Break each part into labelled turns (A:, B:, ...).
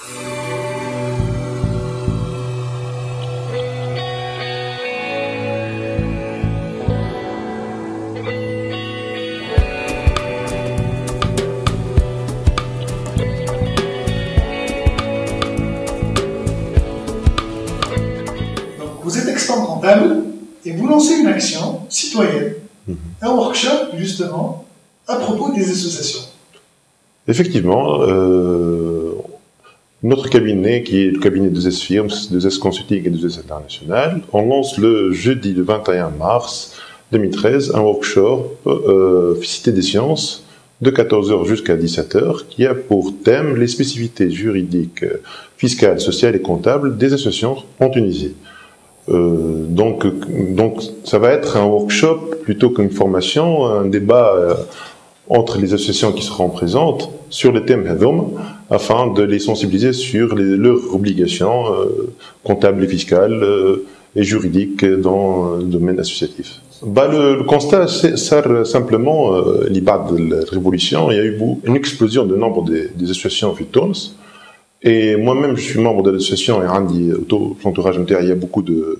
A: Vous êtes expert comptable et vous lancez une action citoyenne, un workshop justement à propos des associations.
B: Effectivement, notre cabinet, qui est le cabinet 2S Firms, 2S Consulting et 2S International, on lance le jeudi le 21 mars 2013 un workshop Cité des sciences de 14h jusqu'à 17h qui a pour thème les spécificités juridiques, fiscales, sociales et comptables des associations en Tunisie. Donc ça va être un workshop plutôt qu'une formation, un débat entre les associations qui seront présentes sur le thème Hadoum afin de les sensibiliser sur leurs obligations comptables et fiscales et juridiques dans le domaine associatif. Le constat, c'est simplement, l'IBAD de la révolution, il y a eu une explosion du nombre des associations en Tunis. Et moi-même, je suis membre de l'association et Randy, autour de l'entourage intérieur, il y a beaucoup de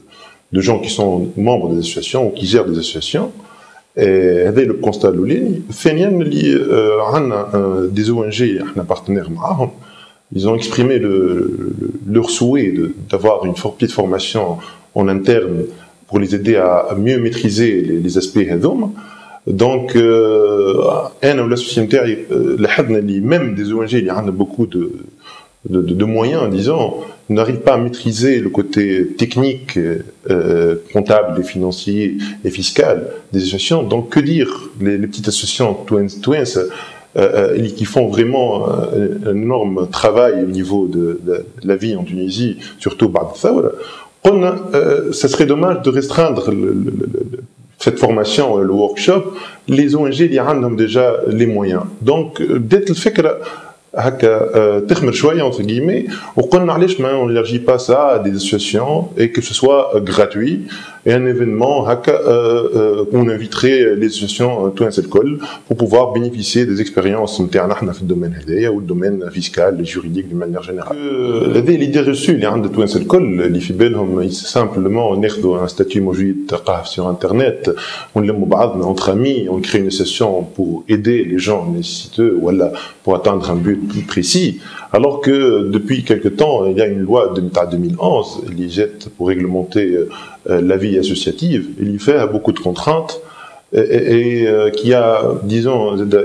B: gens qui sont membres des associations ou qui gèrent des associations. Et c'est le constat de l'Oulini. Des ONG, un partenaire, ils ont exprimé leur souhait d'avoir une petite formation en interne pour les aider à mieux maîtriser les aspects Hadoum. Donc, même des ONG, il y a beaucoup de moyens, disons, n'arrivent pas à maîtriser le côté technique, comptable et financier et fiscal des associations. Donc, que dire les petites associations twins qui font vraiment un énorme travail au niveau de la vie en Tunisie, surtout par ça serait dommage de restreindre cette formation, le workshop. Les ONG, ils ont déjà les moyens. Donc, dès le fait que هكا تخمر شويه entre guillemets وقلنا علاش ما نلارجي با ça à des associations et que ce soit gratuit et un événement هكا on inviterait les associations توانسه الكل pour pouvoir bénéficier des expériences نتاعنا احنا في الدومين هذايا والدومين فيسكال جوريديك d'une manière générale. هذه l'idée reçue اللي عند توانسه الكل اللي في بالهم simplement ناخذوا un statut موجود تلقاه sur internet ونلموا بعضنا entre amis on crée une association pour aider les gens nécessiteux ولا pour atteindre un but plus précis, alors que depuis quelque temps, il y a une loi de 2011, l'IGET, pour réglementer la vie associative, il y fait beaucoup de contraintes et qui a, disons,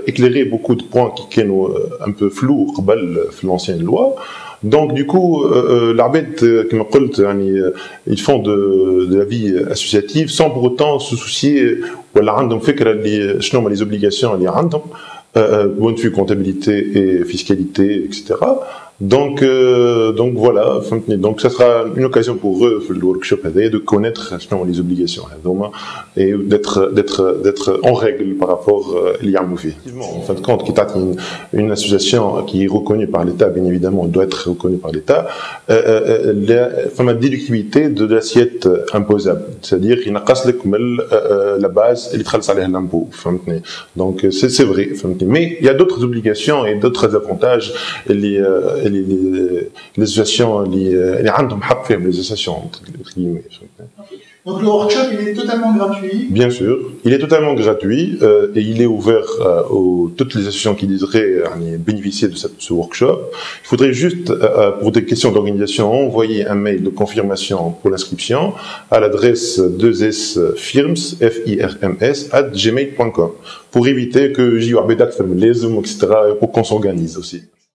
B: éclairé beaucoup de points qui sont un peu flous dans l'ancienne loi. Donc du coup, l'arbitre, comme je l'ai dit, ils font de la vie associative sans pour autant se soucier ou les obligations qu'ils ont. Point de vue comptabilité et fiscalité, etc. Donc voilà, donc ça sera une occasion pour eux, le workshop, de connaître les obligations et d'être en règle par rapport à l'IAMOUFI. En fin de compte, une association qui est reconnue par l'État, bien évidemment, doit être reconnue par l'État, la déductivité de l'assiette imposable, c'est-à-dire qu'il n'a qu'à se la base, il trace à l'impôt. Donc c'est vrai, mais il y a d'autres obligations et d'autres avantages. Les associations, les associations.
A: Donc le workshop, il est totalement gratuit.
B: Bien sûr, il est totalement gratuit et il est ouvert à toutes les associations qui désiraient bénéficier de ce workshop. Il faudrait juste, pour des questions d'organisation, envoyer un mail de confirmation pour l'inscription à l'adresse 2sfirms, firms@gmail.com pour éviter que j'y etc. pour qu'on s'organise aussi.